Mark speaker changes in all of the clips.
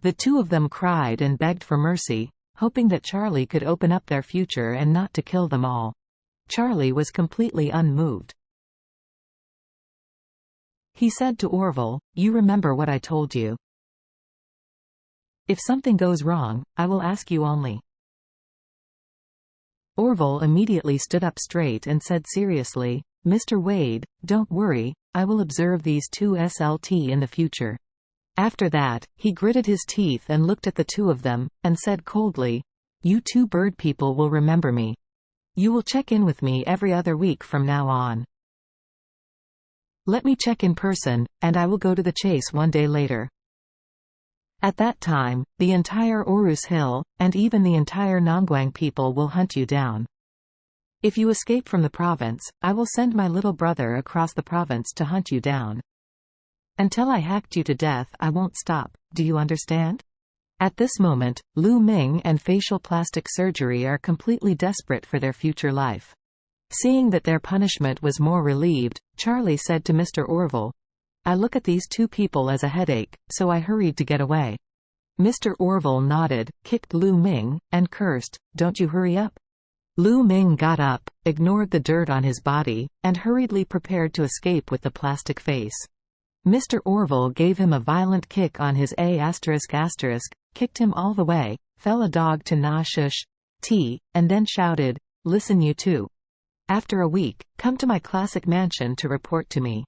Speaker 1: The two of them cried and begged for mercy, hoping that Charlie could open up their future and not to kill them all. Charlie was completely unmoved. He said to Orville, "You remember what I told you. If something goes wrong, I will ask you only." Orville immediately stood up straight and said seriously, "Mr. Wade, don't worry, I will observe these two SLT in the future." After that, he gritted his teeth and looked at the two of them, and said coldly, "You two bird people will remember me. You will check in with me every other week from now on. Let me check in person, and I will go to the chase one day later. At that time, the entire Orus Hill, and even the entire Nongguang people will hunt you down. If you escape from the province, I will send my little brother across the province to hunt you down. Until I hacked you to death, I won't stop, do you understand?" At this moment, Lu Ming and facial plastic surgery are completely desperate for their future life. Seeing that their punishment was more relieved, Charlie said to Mr. Orville, "I look at these two people as a headache, so I hurried to get away." Mr. Orville nodded, kicked Lu Ming, and cursed, "Don't you hurry up." Lu Ming got up, ignored the dirt on his body, and hurriedly prepared to escape with the plastic face. Mr. Orville gave him a violent kick on his A***, kicked him all the way, fell a dog to na shush, t, and then shouted, "Listen you two. After a week, come to my classic mansion to report to me.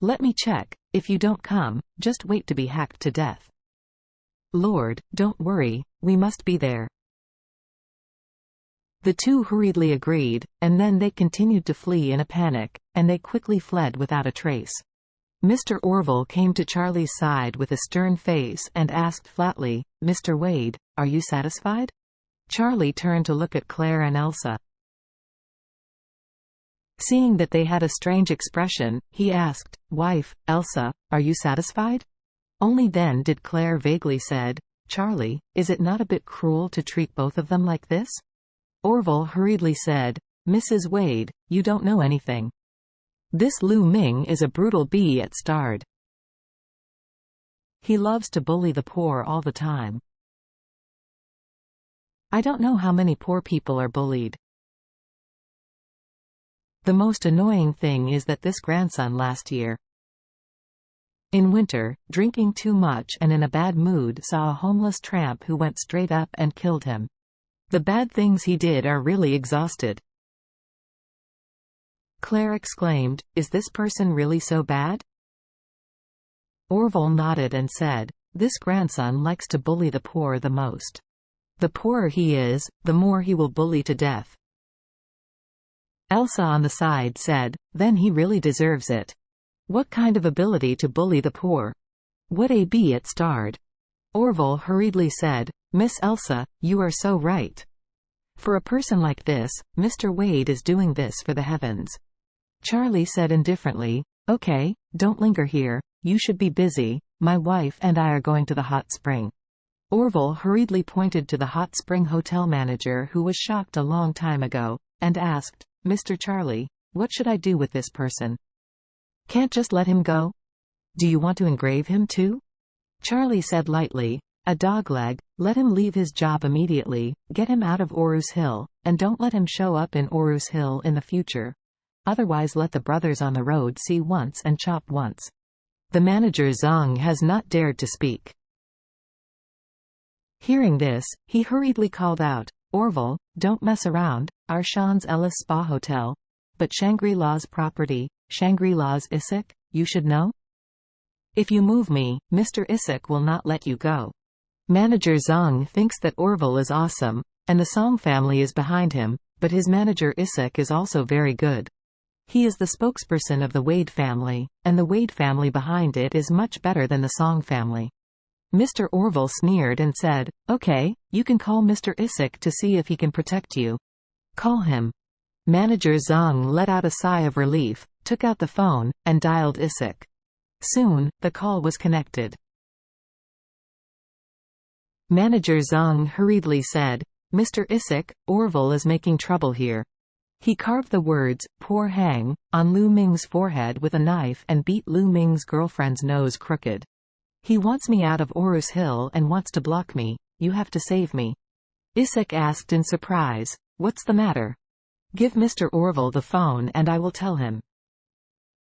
Speaker 1: Let me check, if you don't come, just wait to be hacked to death. Lord, don't worry, we must be there." The two hurriedly agreed, and then they continued to flee in a panic, and they quickly fled without a trace. Mr. Orville came to Charlie's side with a stern face and asked flatly, "Mr. Wade, are you satisfied?" Charlie turned to look at Claire and Elsa. Seeing that they had a strange expression, he asked, "Wife, Elsa, are you satisfied?" Only then did Claire vaguely said, "Charlie, is it not a bit cruel to treat both of them like this?" Orville hurriedly said, "Mrs. Wade, you don't know anything. This Lu Ming is a brutal B***. He loves to bully the poor all the time. I don't know how many poor people are bullied. The most annoying thing is that this grandson last year, in winter, drinking too much and in a bad mood, saw a homeless tramp who went straight up and killed him. The bad things he did are really exhausted." Claire exclaimed, "Is this person really so bad?" Orville nodded and said, "This grandson likes to bully the poor the most. The poorer he is, the more he will bully to death." Elsa on the side said, "Then he really deserves it. What kind of ability to bully the poor? What a B***. Orville hurriedly said, "Miss Elsa, you are so right. For a person like this, Mr. Wade is doing this for the heavens." Charlie said indifferently, "Okay, don't linger here, you should be busy, my wife and I are going to the hot spring." Orville hurriedly pointed to the hot spring hotel manager who was shocked a long time ago, and asked, "Mr. Charlie, what should I do with this person? Can't just let him go? Do you want to engrave him too?" Charlie said lightly, "A dogleg, let him leave his job immediately, get him out of Orus Hill, and don't let him show up in Orus Hill in the future. Otherwise let the brothers on the road see once and chop once." The manager Zhang has not dared to speak. Hearing this, he hurriedly called out, "Orville, don't mess around, our Sean's Ellis Spa Hotel. But Shangri-La's property, Shangri-La's Isik, you should know? If you move me, Mr. Isik will not let you go." Manager Zhang thinks that Orville is awesome, and the Song family is behind him, but his manager Isik is also very good. He is the spokesperson of the Wade family, and the Wade family behind it is much better than the Song family. Mr. Orville sneered and said, "Okay, you can call Mr. Isik to see if he can protect you. Call him." Manager Zhang let out a sigh of relief, took out the phone, and dialed Isik. Soon, the call was connected. Manager Zhang hurriedly said, "Mr. Isik, Orville is making trouble here." He carved the words, "Poor Hang," on Lu Ming's forehead with a knife and beat Lu Ming's girlfriend's nose crooked. He wants me out of Orus Hill and wants to block me. You have to save me." Isaac asked in surprise, "What's the matter?" "Give Mr. Orville the phone and I will tell him."